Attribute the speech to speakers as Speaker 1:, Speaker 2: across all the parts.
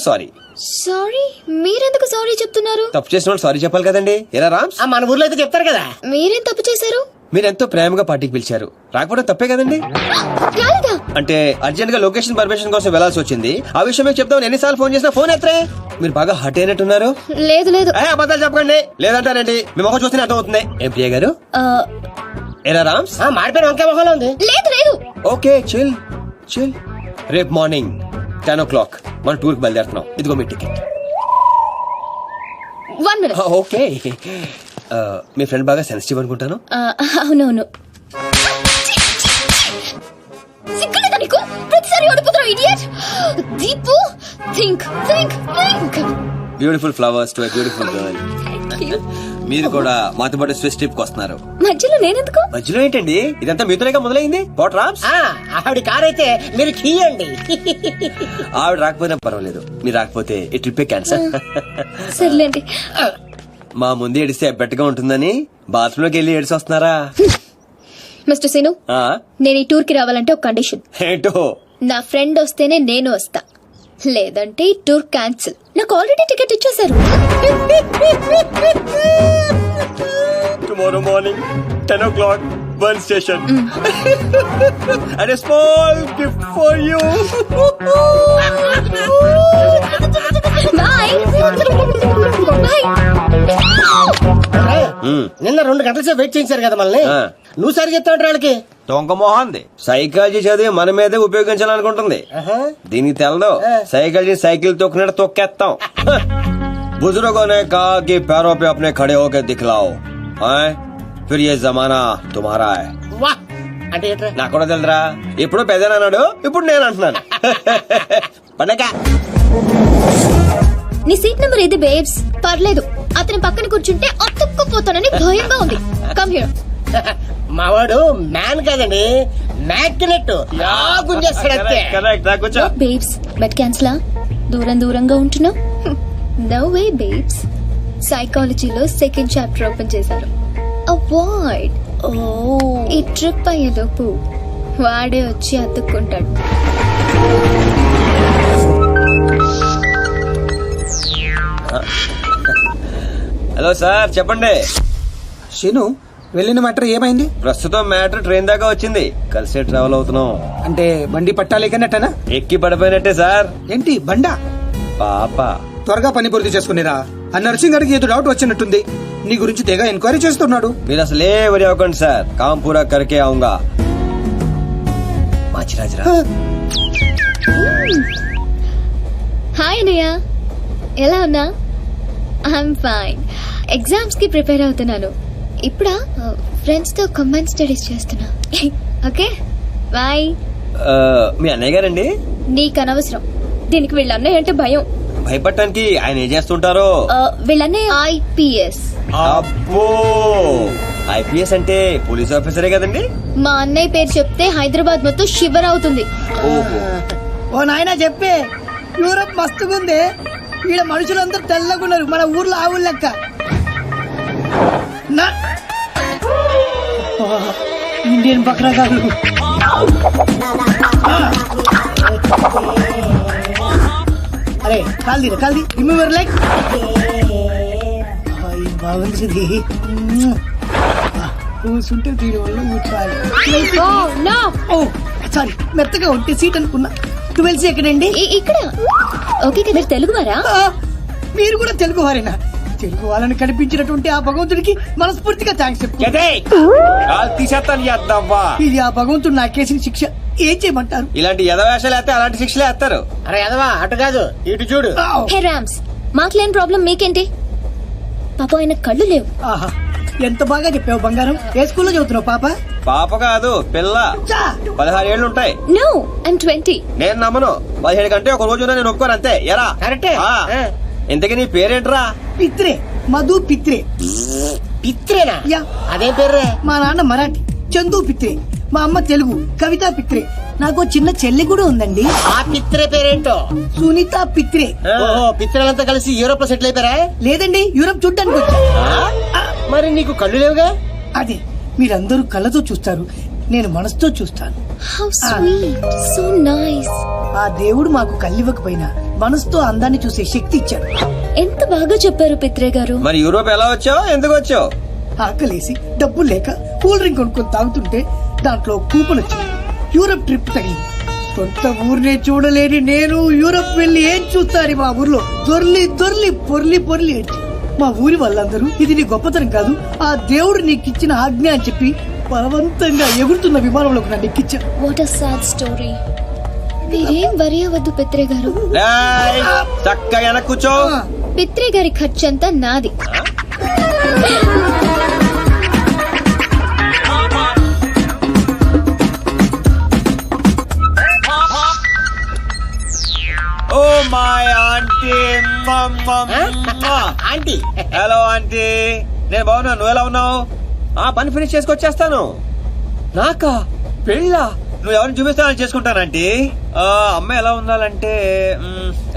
Speaker 1: Sorry.
Speaker 2: Sorry? మీరెందుకు sorry చెప్తున్నారు?
Speaker 1: తప్పు చేసిన వాళ్ళు సారీ చెప్పాలి కదండి. ఎలా రామ్స్?
Speaker 3: మన ఊర్లో అయితే చెప్తారు కదా.
Speaker 2: మీరేం తప్పు చేశారు?
Speaker 1: మీరెంతో ప్రేమగా పార్టీకి పిలిచారు, రాకపోవడం తప్పే కదండి.
Speaker 2: రాలేదా?
Speaker 1: అంటే అర్జెంట్ గా లొకేషన్ పర్మిషన్ కోసం వెళ్లాల్సి వచ్చింది. ఆ విషయం మీకు చెప్తామని ఎన్నిసార్లు ఫోన్ చేసినా ఫోన్ ఎత్తరే. మీరు బాగా హట్ అయినట్టున్నారు.
Speaker 2: లేదు లేదు.
Speaker 1: అబద్ధాలు చెప్పకండి. లేదంటారండి, మీ మొహం చూస్తేనే అర్థం అవుతుంది. ఏం ప్రియ గారు? ఎలా రామ్స్?
Speaker 3: మాడిపోయిన వంకాయ మొహంలో ఉంది.
Speaker 2: లేదు లేదు.
Speaker 1: Okay, chill chill. రేపు మార్నింగ్ 10 o'clock మనం టూర్ కి బయలుదేరుతున్నాం. ఇదిగో మీ టికెట్.
Speaker 2: 1 minute.
Speaker 1: ఓకే. మీ ఫ్రెండ్ బాగా సెన్సిటివ్ అనుకుంటాను.
Speaker 2: అవునవును. సిగ్గులేదా నీకు? ప్రతిసారి ఓడిపోతున్నావు idiot. Deepu, think think think.
Speaker 1: Beautiful flowers to a beautiful girl. మీరు కూడా మాతో పాటు స్విస్ ట్రిప్ కి వస్తున్నారు.
Speaker 2: మధ్యలో నేనెందుకు?
Speaker 1: మధ్యలో ఏంటండి, ఇదంతా మీతోనేగా మొదలైంది. పోట్ రామ్స్.
Speaker 3: ఆవిడ కార్ అయితే మీరు కీయండి.
Speaker 1: ఆవిడ రాకపోయినా పర్వాలేదు, మీరు రాకపోతే ఈ ట్రిప్ క్యాన్సల్.
Speaker 2: సర్లేండి.
Speaker 1: మా ముందు ఏడిస్తే ఎబ్బెట్టుగా ఉంటుందని బాత్రూమ్ లోకి వెళ్ళి ఏడిసి వస్తున్నారా?
Speaker 2: మిస్టర్ సీను, నేను ఈ టూర్ కి రావాలంటే ఒక కండిషన్.
Speaker 1: ఏంటో?
Speaker 2: నా ఫ్రెండ్ వస్తేనే నేను వస్తా, లేదంటే ఈ టూర్ క్యాన్సిల్. నాకు ఆల్రెడీ టికెట్ ఇచ్చేశారు.
Speaker 1: టుమారో మార్నింగ్ 10 o'clock బన్ స్టేషన్. And small gift for you.
Speaker 2: Bye bye.
Speaker 3: నిన్న 2 గంటల సేపు వెయిట్ చేయించారు కదా మనల్ని. నువ్వు సరి చెప్తా ఉంటారు వాళ్ళకి.
Speaker 1: దొంగ మొహంది. సైకాలజీ చదివి మన మీదే ఉపయోగించాలనుకుంటుంది. దీనికి తెలదు, సైకాలజీ సైకిల్ తొక్కినట్టు తొక్కేస్తాం. बुजुर्गों ने कहा कि पैरों पे अपने खड़े होकर दिखलाओ, फिर ये जमाना तुम्हारा है.
Speaker 3: వా అంటే ఏంట్రా?
Speaker 1: నాకు కూడా తెలుదురా. ఇప్పుడు పెద్దనా అన్నాడు, ఇప్పుడు నేను అంటున్నాను. పండగ.
Speaker 2: నీ సీట్ నెంబర్ ఇది బేబ్స్. పర్లేదు, అతని పక్కన కూర్చుంటే అతుక్కుపోతానని భయంగా ఉంది. Come here.
Speaker 3: మావాడు మ్యాన్ కాదండి, మ్యాగ్నెట్. గుంజేస్తాడు అంతే.
Speaker 1: కరెక్ట్. కూర్చో.
Speaker 2: బేబ్స్ బట్ క్యాన్సిలా? దూరంగా ఉంటున్నావు. No way babes. సైకాలజీలో 2nd చాప్టర్ ఓపెన్ చేశారు. అవాయిడ్. ఈ ట్రిప్ అయ్యేలోపు వాడే వచ్చి అతుక్కుంటాడు.
Speaker 1: హలో సార్, చెప్పండి.
Speaker 4: శీను, వెళ్ళిన మ్యాటర్ ఏమైంది?
Speaker 1: ప్రస్తుతం మ్యాటర్ ట్రైన్ దాకా వచ్చింది. కలిసే ట్రావెల్ అవుతున్నాం.
Speaker 4: అంటే బండి పట్టాలేకనట్టనా?
Speaker 1: ఎక్కి పడిపోయినట్టే సార్.
Speaker 4: ఏంటి బండా?
Speaker 1: పాప.
Speaker 4: త్వరగా పని పూర్తి చేసుకునేరా. ఆ నర్సింగ్ గారికి ఏదో డౌట్ వచ్చినట్టుంది. నీ గురించి తెగ ఎంక్వైరీ చేస్తున్నాడు.
Speaker 1: మీరు అసలు ఏ వరి అవ్వకండి సార్, కామ్ పూరా కరికే ఆऊंगा. మాచిరాజరా.
Speaker 2: హాయ్ అన్నయ్య, ఎలా ఉన్నా? I'm fine. ఎగ్జామ్స్ కి ప్రిపేర్ అవుతున్నాను. ఇప్పుడా ఫ్రెండ్స్ తో కంబైన్ స్టడీస్ చేస్తున్నా. Okay bye.
Speaker 1: మీ అన్నయ్య గారండి?
Speaker 2: నీకు అనవసరం. దీనికి వీళ్ళ అన్నయ్య అంటే భయం.
Speaker 1: భయపడటానికి ఆయన ఏం చేస్తుంటారో?
Speaker 2: వీళ్ళన్నయ్య IPS.
Speaker 1: అబ్బో, IPS అంటే పోలీస్ ఆఫీసరే కదండి?
Speaker 2: మా అన్నయ్య పేరు చెప్తే హైదరాబాద్ మొత్తం షివర్ అవుతుంది.
Speaker 1: ఓహో.
Speaker 5: ఓ నాయనా చెప్పే, యూరప్ మస్తుగుంది. ఈడ మనుషులందరూ తెల్లగున్నారు, మన ఊర్లో ఆవులు లెక్క. ఇండియన్ బక్రా కాదు. అరే కాల్ది రిమెంబర్ లైక్ బాగుంది. కూర్చుంటే దీని వల్ల కూర్చోాలి. ఓ సారీ, మెత్తగా ఉంటే సీట్ అనుకున్నా. 12C ఎక్కడండి?
Speaker 2: ఇక్కడ. ఓకే కదా. మీరు తెలుగు వారా?
Speaker 5: మీరు కూడా తెలుగు వారేనా? తెలుగు వాళ్ళని కనిపించినటువంటి ఆ భగవంతుడికి మనస్ఫూర్తిగా థ్యాంక్స్ చెప్పుకో. ఇది ఆ భగవంతుడు నాకేసిన శిక్ష. ఏం చేయమంటారు?
Speaker 1: ఇలాంటి యదవేషాలు వేస్తే అలాంటి శిక్షలే వేస్తారు.
Speaker 3: అరే ఎదవా, అటు కాదు ఇటు చూడు.
Speaker 2: హే రామ్స్, మాకు లేని ప్రాబ్లం మీకేంటి? పాప ఆయన కళ్ళు లేవు.
Speaker 5: ఆహా, ఎంత బాగా చెప్పావు బంగారం. ఏ స్కూల్లో చదువుతున్నావు పాప?
Speaker 1: పాప కాదు, పిల్ల. 16 ఏళ్ళు ఉంటాయి.
Speaker 2: No, I'm 20.
Speaker 1: నేను నమ్మను. 17 కంటే ఒక రోజు నేను ఒప్పుకోను అంతే. ఎరా
Speaker 3: కరెక్టే.
Speaker 1: ఇంతకీ నీ పేరేంట్రా?
Speaker 5: పిత్రే, మధు పిత్రే.
Speaker 3: పిత్రేనా?
Speaker 5: యా.
Speaker 3: అదేం పేర్రే?
Speaker 5: మా నాన్న మరాఠీ, చందు పిత్రే. మా అమ్మ తెలుగు, కవిత పిత్రే. నాకు చిన్న చెల్లి కూడా ఉందండి.
Speaker 3: ఆ పిత్రే పేరేంటో?
Speaker 5: సునీత పిత్రే.
Speaker 3: ఓహో, పిత్రలంతా కలిసి యూరోప్ లో సెటిల్ అయిపోయారా?
Speaker 5: లేదండి, యూరప్ చూడ్డానికి వచ్చా.
Speaker 3: మరి నీకు కళ్ళు లేవుగా?
Speaker 5: అదే, మీరందరూ కళ్ళతో చూస్తారు, నేను మనసుతో చూస్తాను.
Speaker 2: How sweet, so nice.
Speaker 5: ఆ దేవుడు మాకు కళ్ళివ్వకపోయినా మనసుతో అందాన్ని చూసే శక్తి ఇచ్చాడు.
Speaker 2: ఎంత బాగా చెప్పారు పిత్రే గారు.
Speaker 1: మరి యూరోప్ ఎలా వచ్చావు, ఎందుకు వచ్చావు?
Speaker 5: ఆకలేసి డబ్బులు లేక కూల్ డ్రింక్ కొనుక్కొని తాగుతుంటే దాంట్లో కూపన్ వచ్చింది. యూరప్ ట్రిప్ తగిలింది. సొంత ఊరినే చూడలేని నేను యూరప్ వెళ్లి ఏం చూస్తాను? మా ఊర్లో దొర్లి దొర్లి పొర్లి పొర్లి ఏడ్చి మా ఊరి వాళ్ళందరూ ఇది నీ గొప్పతనం కాదు, ఆ దేవుడు నీకిచ్చిన ఆజ్ఞ అని చెప్పి బలవంతంగా ఎగురుతున్న విమానంలోకి నన్ను ఎక్కించారు.
Speaker 2: What a sad story. మీరేం వరి అవ్వద్దు పిత్రే గారు.
Speaker 1: రేయ్, చక్కగా వెనక్కి కూర్చో.
Speaker 2: పిత్రే గారి ఖర్చంతా నాది.
Speaker 1: Oh my aunty.
Speaker 3: Aunty
Speaker 1: hello aunty, నేను బాగున్నా, నువ్వు ఎలా ఉన్నావు? ఆ పని ఫినిష్ చేసుకొచ్చేస్తాను. నాకా పెళ్ళా? నువ్వు ఎవరిని చూపిస్తానని చేసుకుంటానంటీ. అమ్మాయి ఎలా ఉండాలంటే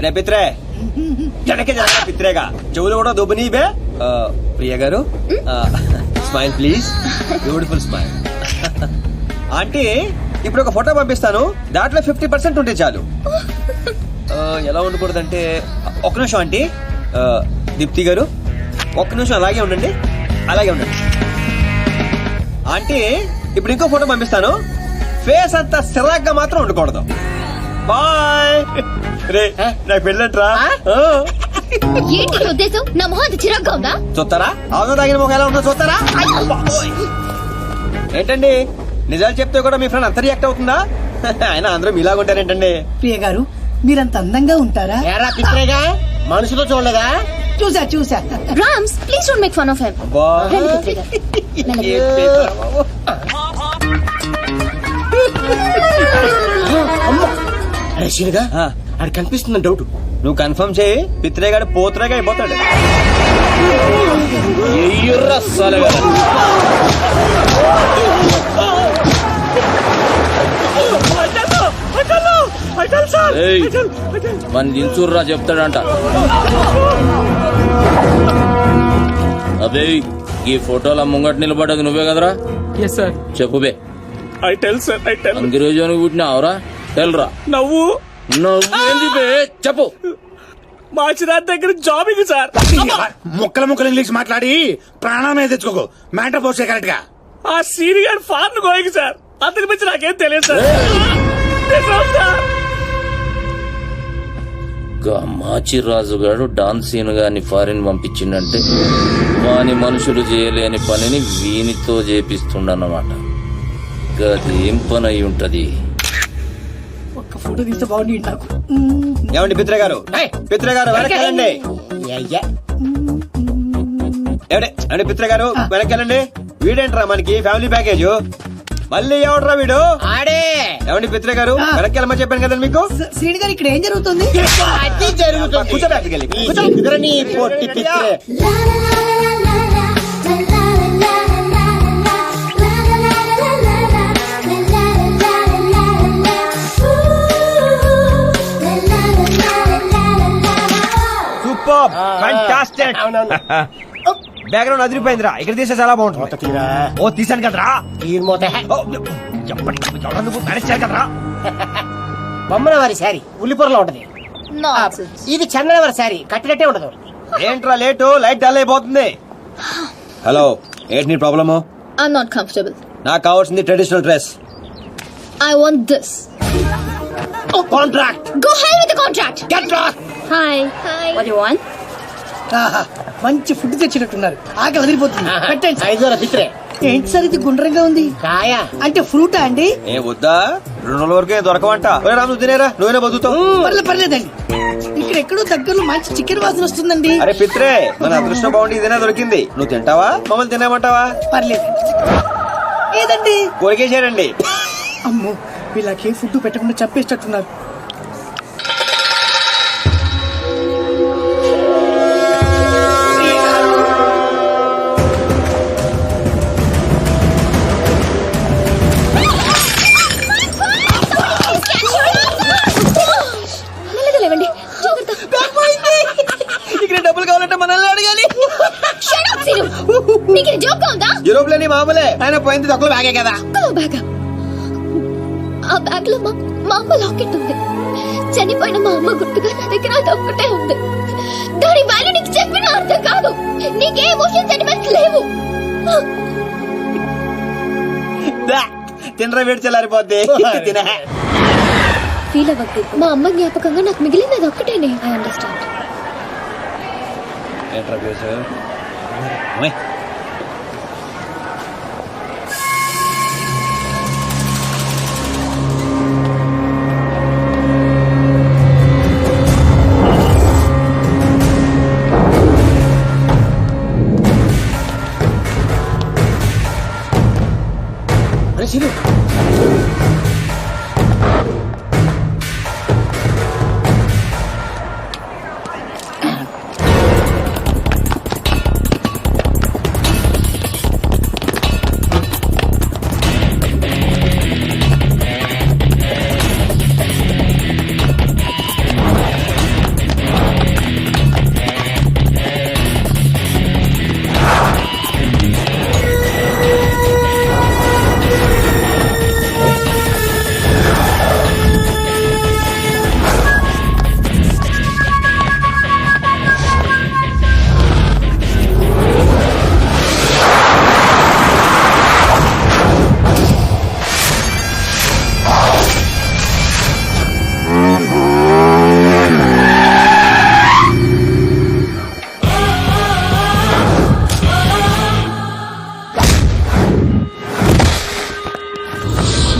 Speaker 1: రే పిత్రే, జనకే జనక పిత్రేగా, చెవులు కూడా దుబ్బనీబే. ప్రియ గారు smile please, beautiful smile. Aunty ఇప్పుడు ఒక ఫోటో పంపిస్తాను, దాంట్లో 50% ఉంటే చాలు. ఎలా ఉండకూడదంటే, ఒక్క నిమిషం ఆంటీ. దీప్తి గారు ఒక్క నిమిషం అలాగే ఉండండి, అలాగే ఉండండి. ఆంటీ ఇప్పుడు ఇంకో ఫోటో పంపిస్తాను, ఫేస్ అంతా సిరాగ్గా మాత్రం ఉండకూడదు. బాయ్. రే నాకు పెళ్ళట్రా.
Speaker 2: ఏంటి నీ ఉద్దేశం? నా మొహం అంత చిరాగ్గా ఉందా?
Speaker 1: చూస్తారా ఆవును తాగిన మొక్క ఎలా ఉందో చూస్తారా? ఏంటండి నిజాలు చెప్తే కూడా మీ ఫ్రెండ్ అంత రియాక్ట్ అవుతుందా? ఆయన అందరూ మీలాగుంటారేంటండి?
Speaker 5: ప్రియ గారు మీరంత అందంగా ఉంటారా?
Speaker 3: ఏరా పిత్రేగా, మనుషులో చూడలేదా?
Speaker 5: చూసా చూసా.
Speaker 2: Rams please don't make fun of him.
Speaker 1: అబ్బా.
Speaker 2: రండి పిత్రే గారు. మెల్లగా.
Speaker 1: ఏం పేరురా బాబు?
Speaker 3: అరే శీనుగా, అది కనిపిస్తుందని డౌట్.
Speaker 1: నువ్వు కన్ఫర్మ్ చేయి, పిత్రేగాడు పోతురేగా అయిపోతాడు.
Speaker 6: మన దించూర్రా చెప్తాడంట. అబే ఈ ఫోటోల ముంగట నిలబడ్డది నువ్వే కదరా? చెప్పు బే. అంగిరోజానికి పుట్టినావురా? తెలరా
Speaker 7: నవ్వు
Speaker 6: నువ్వేంది బే? చెప్పు.
Speaker 7: మాచిరాజ్ దగ్గర జాబింగ్ సార్.
Speaker 4: ముక్కలు ఇంగ్లీష్ మాట్లాడి ప్రాణమే తెచ్చుకోకు. మ్యాటర్ పోస్తే కరెక్ట్ గా.
Speaker 7: ఆ సీని గారు ఫారెన్ గోయింగ్ సార్. అతని గురించి నాకేం తెలియదు సార్. నిజం సార్.
Speaker 6: మాచిరాజు గారు డాన్స్ సీన్ గాని ఫారిన్ పంపించిండంటే వాని మనుషులు చేయలేని పనిని వీనితో చేపిస్తుండన్నమాట. గదేం పని అయి ఉంటది?
Speaker 5: ఒక్క ఫోటో తీస్తే బాగుంది నాకు.
Speaker 1: ఏమండి పిత్రే గారు, పిత్రే గారు వెనక్కెళ్ళండి. ఏమండి పిత్రే గారు వెనక్కెళ్ళండి. వీడేంట్రా మనకి ఫ్యామిలీ ప్యాకేజ్? మళ్ళీ ఎవడరా వీడు?
Speaker 3: ఆడే
Speaker 1: ఏమండి పిత్రే గారు వెనక్కెళ్ళమని చెప్పాను కదండి మీకు.
Speaker 5: శ్రీని గారు ఇక్కడ ఏం జరుగుతుంది?
Speaker 3: అది జరుగుతుంది.
Speaker 1: కూర్చో బ్యాగ్కి వెళ్ళి.
Speaker 3: ఇద్దరు నీ పొట్టి పిత్రే.
Speaker 1: Super fantastic. బ్యాక్గ్రౌండ్ అదిరిపోయిందిరా, ఇక్కడ తీసే చాలా బాగుంటుంది.
Speaker 3: తీరా
Speaker 1: ఓ తీసాను కదరా.
Speaker 3: తీర్మోత
Speaker 1: ఓ, నువ్వు మేనేజ్ చేయాలి కదరా.
Speaker 3: బొమ్మన వారి శారీ ఉల్లిపొరలో ఉంటది. ఇది చందన వారి శారీ కట్టినట్టే ఉండదు.
Speaker 1: ఏంట్రా లేటు, లైట్ డల్ అయిపోతుంది. హలో ఏంటి నీ ప్రాబ్లము?
Speaker 2: I'm not comfortable.
Speaker 1: నాకు కావాల్సింది traditional dress.
Speaker 2: I want this.
Speaker 3: Contract.
Speaker 2: Go ahead with the contract.
Speaker 3: Get lost.
Speaker 2: Hi. What do you want?
Speaker 5: ఆహా, మంచి ఫుడ్ తెచ్చినట్టున్నారు. ఆకలి వదిలిపోతుంది. పెట్టండి.
Speaker 3: 5 పిత్రే.
Speaker 5: ఏంటి సార్ ఇది గుండ్రంగా ఉంది?
Speaker 3: కాయ
Speaker 5: అంటే ఫ్రూటా అండి?
Speaker 1: ఏ వద్దా, 2 రోజుల వరకే దొరకవంట. రాము తినేరా, నువ్వేనా బతుకుతావు?
Speaker 5: పర్లేదండి. ఇక్కడ ఎక్కడో దగ్గరలో మంచి చికెన్ వాసన వస్తుందండి.
Speaker 1: అరే పిత్రే, మన అదృష్టం బాగుండి ఇదేనా దొరికింది. నువ్వు తింటావా, మమ్మల్ని తినేమంటావా?
Speaker 5: పర్లేదండి. ఏదండి?
Speaker 1: కొరికేసాడండి.
Speaker 5: అమ్మో, వీళ్ళకి ఫుడ్ పెట్టకుండా చంపేటట్టున్నారు.
Speaker 2: మెల్లగా లేవండి. జాగ్రత్త.
Speaker 1: ఇక్కడ డబ్బులు కావాలంటే మనల్ని అడగాలి.
Speaker 2: Shut up, Sinu. నీకు ఇది జోక్గా ఉందా?
Speaker 1: యూరోప్ లోని మామూలే, ఆయన పోయింది దొక్కలు బ్యాగే కదా.
Speaker 2: ఒక్కో బ్యాగ్. ఆ బ్యాగ్ లో మా అమ్మ లాకెట్ ఉంది. చనిపోయిన మా అమ్మ గుర్తుగా నా దగ్గర అది ఒక్కటే ఉంది. దాని వాల్యూ నీకు చెప్పిన అర్థం కాదు. నీకే ఎమోషన్ సెంటిమెంట్స్ లేవు.
Speaker 1: తినరా వేడి చల్లారిపోద్ది.
Speaker 2: ఫీల్ అవ్వద్దు. మా అమ్మ జ్ఞాపకంగా నాకు మిగిలింది అది ఒక్కటేనే. I understand.
Speaker 3: అరే Shilu,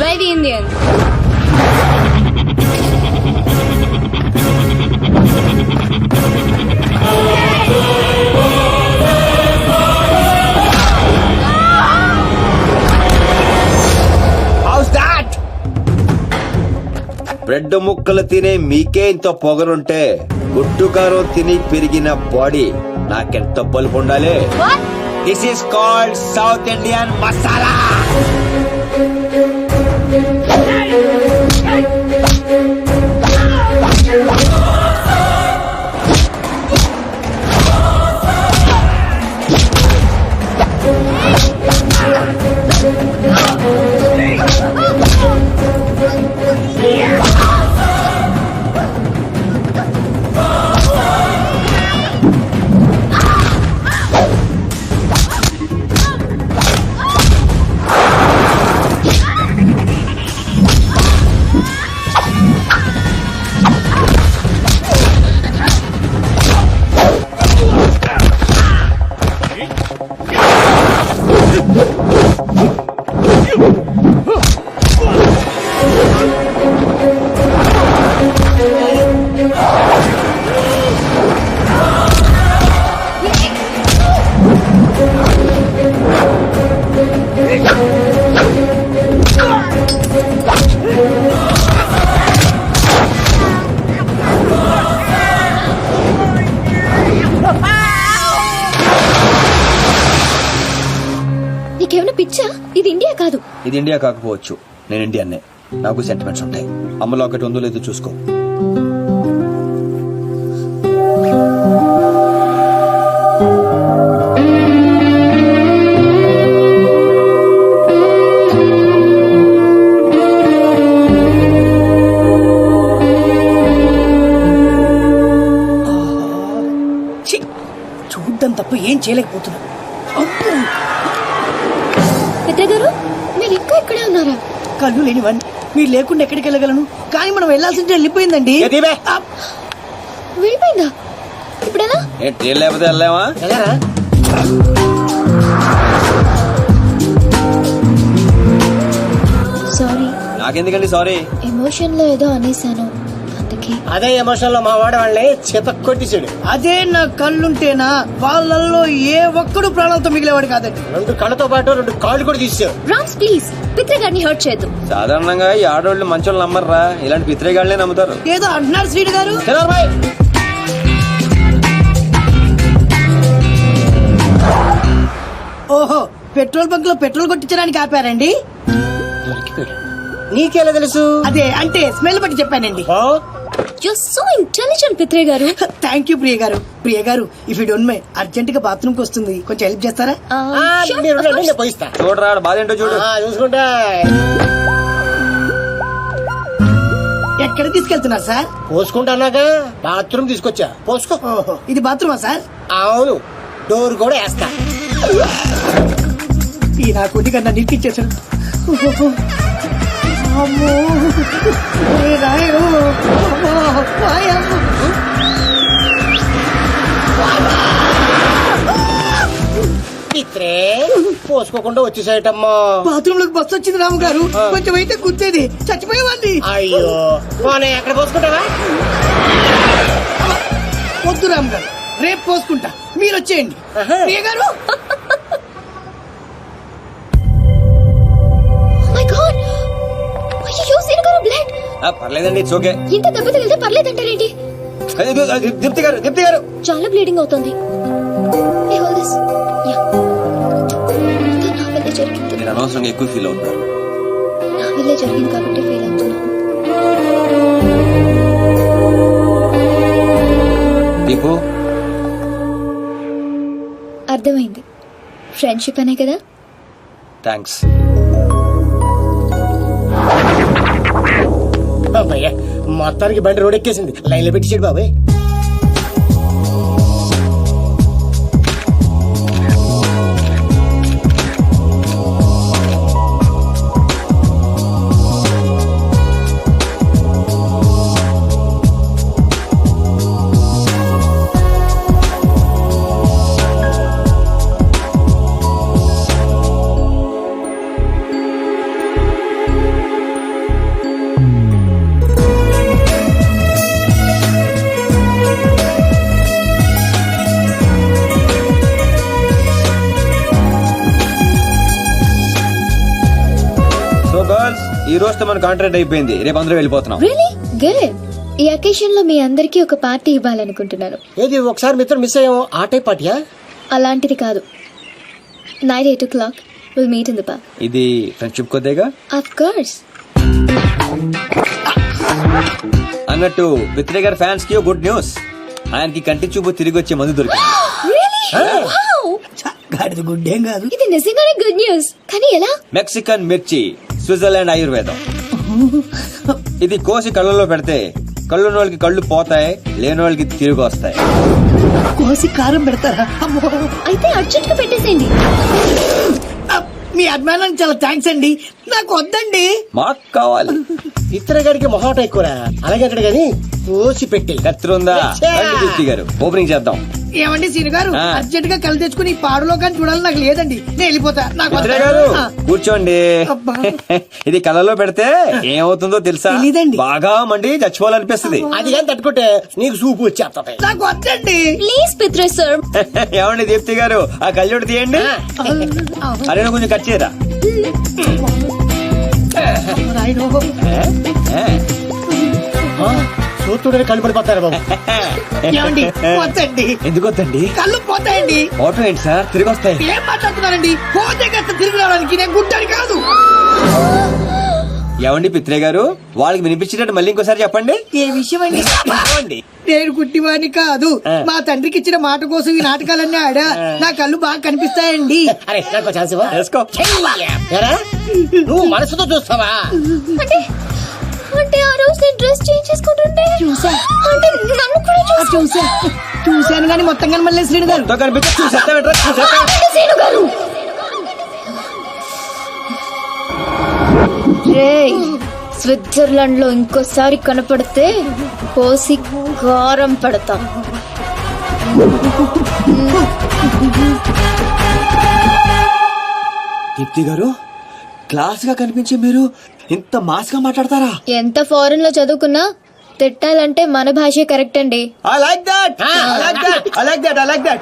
Speaker 2: By the Indians.
Speaker 1: Bread ముక్కలు తినే మీకే ఇంత పొగరుంటే గుడ్డు కారం తిని పెరిగిన బాడీ నాకెంత బలుపు ఉండాలి. This is called south Indian masala.
Speaker 2: నీకేమైనా పిచ్చా? ఇది ఇండియా కాదు.
Speaker 1: ఇది ఇండియా కాకపోవచ్చు, నేను ఇండియన్నే. నాకు సెంటిమెంట్స్ ఉంటాయి. అమ్మలో ఒకటి ఉందో లేదో చూసుకో.
Speaker 5: చూడ్డం తప్ప ఏం చేయలేకపోతున్నా.
Speaker 2: మిత్ర గారు, మీరు ఇంకా ఇక్కడే ఉన్నారా?
Speaker 5: కళ్ళు లేనివన్ మీరు లేకుండా ఎక్కడికి వెళ్ళగలను, కానీ మనం వెళ్ళాల్సింటే వెళ్ళిపోయిందండి.
Speaker 2: వెళ్ళిపోయిందా? ఇప్పుడెలా?
Speaker 1: ట్రైన్ లేకపోతే వెళ్ళామా?
Speaker 3: ఎలారా?
Speaker 2: సారీ.
Speaker 1: నాకెందుకండి సారీ?
Speaker 2: ఎమోషన్ లో ఏదో అనేసాను, అందుకే.
Speaker 3: అదే ఎమోషన్ లో మా వాడు వాళ్ళని చేత కొట్టించాడు.
Speaker 5: అదే నా కళ్ళుంటేనా వాళ్ళల్లో ఏ ఒక్కడు ప్రాణాలతో మిగిలేవాడు కాదండి.
Speaker 3: 2 కళ్ళతో పాటు 2 కాళ్ళు కూడా తీసావు.
Speaker 2: రామ్స్ ప్లీజ్, పిత్ర గారిని హర్ట్ చేయొద్దు.
Speaker 1: సాధారణంగా ఈ ఆడవాళ్ళు మంచోళ్ళు నమ్మర్రా, ఇలాంటి పిత్రేగాళ్లే నమ్ముతారు.
Speaker 5: ఏదో అంటున్నారు శ్రీను గారు. ఓహో, పెట్రోల్ బంక్ లో పెట్రోల్ కొట్టించడానికి ఆపారండి.
Speaker 3: నీకెలా తెలుసు?
Speaker 5: అదే అంటే స్మెల్ బట్టి చెప్పానండి.
Speaker 2: You're so intelligent, పిత్రే గారు.
Speaker 5: థ్యాంక్ యూ ప్రియ గారు. ప్రియ గారు, if you don't mind, urgent గా బాత్రూమ్ కి వస్తుంది, కొంచెం హెల్ప్ చేస్తారా?
Speaker 3: మీరు ఉండండి, నేను పోయిస్తా.
Speaker 1: చూడరా బాధ ఏంటో చూడు.
Speaker 3: చూసుకుంటా.
Speaker 5: ఎక్కడ తీసుకెళ్తున్నారు సార్?
Speaker 3: పోసుకుంటానాగా బాత్రూమ్ తీసుకొచ్చా పోసుకో.
Speaker 5: ఓహో, ఇది బాత్రూమా సార్?
Speaker 3: అవును, డోర్ కూడా వేస్తా.
Speaker 5: ఈ నా కొద్దిగా నన్ను ఇరికిచ్చేసాడు. అమ్మో, ఏ రాయో, అమ్మో, వాయమ్మో.
Speaker 3: పిత్రే పోసుకోకుండా వచ్చేసేటమ్మా.
Speaker 5: బాత్రూమ్ లోకి బస్సు వచ్చింది రాము గారు, కొంచెం అయితే కూర్చేది చచ్చిపోయేవాడిని.
Speaker 3: అయ్యో పోనీ ఎక్కడ పోసుకుంటావా?
Speaker 5: వద్దు రాము గారు, రేపు పోసుకుంటా, మీరు వచ్చేయండి. ప్రియ గారు,
Speaker 2: మై గాడ్, అయ్యో సీను గారు బ్లడ్.
Speaker 1: పర్లేదండి, ఇట్స్ ఓకే.
Speaker 2: ఇంత దెబ్బ తగిలితే పర్లేదంటారేంటి?
Speaker 1: దీప్తి గారు
Speaker 2: చాలా బ్లీడింగ్ అవుతుంది. Hey, hold this. Yeah. నా వల్లే జరిగింది.
Speaker 1: మీరు అనవసరంగా ఎక్కువ ఫీల్ అవుతున్నారు.
Speaker 2: నా వల్లే జరిగింది కాబట్టి ఫీల్ అవుతున్నాను.
Speaker 1: దీపు,
Speaker 2: అర్థమైంది, ఫ్రెండ్షిప్ అనే కదా.
Speaker 1: థ్యాంక్స్.
Speaker 3: అబ్బయ్యా, మొత్తానికి బండి రోడ్ ఎక్కేసింది. లైన్ లో పెట్టించాడు బాబాయ్.
Speaker 1: సో గర్ల్స్, ఈ రోజుతో మన కాంట్రాక్ట్ అయిపోయింది. రేపు అందరూ వెళ్ళిపోతున్నాం.
Speaker 2: Really good. ఈ అకేషన్ లో మీ అందరికీ ఒక పార్టీ ఇవ్వాలనుకుంటున్నాను.
Speaker 3: ఏది ఒకసారి మిత్రం మిస్ అయ్యాము, ఆ టైప్ పార్టీయా?
Speaker 2: అలాంటిది కాదు. Night 8 o'clock will meet in the park.
Speaker 1: ఇది ఫ్రెండ్షిప్ కొద్దిగా
Speaker 2: ఆఫ్ కోర్స్.
Speaker 1: అన్నట్టు పిత్రే గారి ఫ్యాన్స్ కి గుడ్ న్యూస్. ఆయనకి కంటి చూపు తిరిగి వచ్చే మందు దొరికింది.
Speaker 5: గాడిది గుడ్డేం కాదు.
Speaker 2: ఇది నిజంగానే గుడ్ న్యూస్. కానీ ఎలా?
Speaker 1: మెక్సికన్ మిర్చి, స్విట్జర్లాండ్ ఆయుర్వేదం. ఇది కోసి కళ్ళలో పెడితే కళ్ళు వాళ్ళకి కళ్ళు పోతాయి, లేని వాళ్ళకి తిరిగి వస్తాయి.
Speaker 5: కోసి కారం పెడతారా? అమ్మో,
Speaker 2: అయితే అర్జెంట్ గా పెట్టేసేయండి.
Speaker 5: మీ అభిమానానికి చాలా థ్యాంక్స్ అండి. నాకు వద్దండి.
Speaker 1: మాకు కావాలి.
Speaker 3: ఇతర గడికి మొహాట ఎక్కువరా. అలాగే అంటాడు గాని కోసి పెట్టి
Speaker 1: కత్తిరుందా? రండి దీప్తి గారు, ఓపెనింగ్ చేద్దాం.
Speaker 5: ఏమండి సీను గారు,
Speaker 1: ఆ.
Speaker 5: అర్జెంట్ గా కళ్ళు తెచ్చుకుని ఈ పాడులో కానీ చూడాలని నాకు లేదండి. నేను వెళ్ళిపోతా. నాకు
Speaker 1: పిత్రే
Speaker 5: వద్దు.
Speaker 1: గారు
Speaker 5: ఆ.
Speaker 1: కూర్చోండి.
Speaker 5: అబ్బా.
Speaker 1: ఇది కళ్ళలో పెడితే ఏమవుతుందో తెలుసా?
Speaker 5: తెలీదండి.
Speaker 1: బాగా మండి చచ్చిపోవాలనిపిస్తుంది.
Speaker 3: అది కానీ తట్టుకుంటే నీకు సూపు వచ్చేస్తాయి.
Speaker 5: నాకు వద్దండి.
Speaker 2: Please Pitre sir.
Speaker 1: ఏమండి దీప్తి గారు, ఆ కళ్ళోటి తీయండి. అరే నువ్వు కొంచెం కట్ చేయరా.
Speaker 5: రాయుడు.
Speaker 3: చూస్తుంటే కళ్ళు పడిపోతారు బాబు.
Speaker 5: ఏమండి వద్దండి.
Speaker 1: ఎందుకు వద్దండి?
Speaker 5: కళ్ళు పోతాయండి.
Speaker 1: ఆటో ఏంటి సార్, తిరిగి వస్తాయి.
Speaker 5: ఏం మాట్లాడుతున్నారండి? పోతే కాస్త తిరిగి రావడానికి నేను గుడ్డని కాదు.
Speaker 1: ఏమండి పిత్రే గారు, వాళ్ళకి వినిపించినట్టు మళ్ళీ ఇంకోసారి చెప్పండి.
Speaker 5: ఏ విషయం అండి?
Speaker 1: చెప్పండి.
Speaker 5: నేను గుడ్డివాణ్ణి కాదు. మా తండ్రికి ఇచ్చిన మాట కోసం ఈ నాటకాలన్నీ ఆడా. నా కళ్ళు బాగా కనిపిస్తాయండి.
Speaker 3: అరే నాకు ఛాన్స్ ఇవ్వ.
Speaker 1: వేసుకో.
Speaker 3: ఏరా? నువ్వు మనసుతో చూస్తావా?
Speaker 2: అంటే అంటే ఆ రోజు నేను డ్రెస్ చేంజ్ చేసుకుంటుంటే చూసా. అంటే నన్ను కూడా చూసా.
Speaker 5: చూశాను కానీ మొత్తం కనమల్లే శ్రీను గారు.
Speaker 1: తో కనిపించి చూసేస్తావేంట్రా? చూసేస్తావా?
Speaker 2: సీను గారు. రేయ్, స్విట్జర్లాండ్ లో ఇంకోసారి కనపడితే కోసి కారం పెడతా.
Speaker 1: దీప్తి గారు, క్లాస్ గా కనిపించే మీరు ఇంత మాస్ గా మాట్లాడతారా?
Speaker 2: ఎంత ఫారెన్ లో చదువుకున్నా తిట్టాలంటే మన భాషే కరెక్ట్ అండి.
Speaker 1: I like that. I like that. I like that. I like that.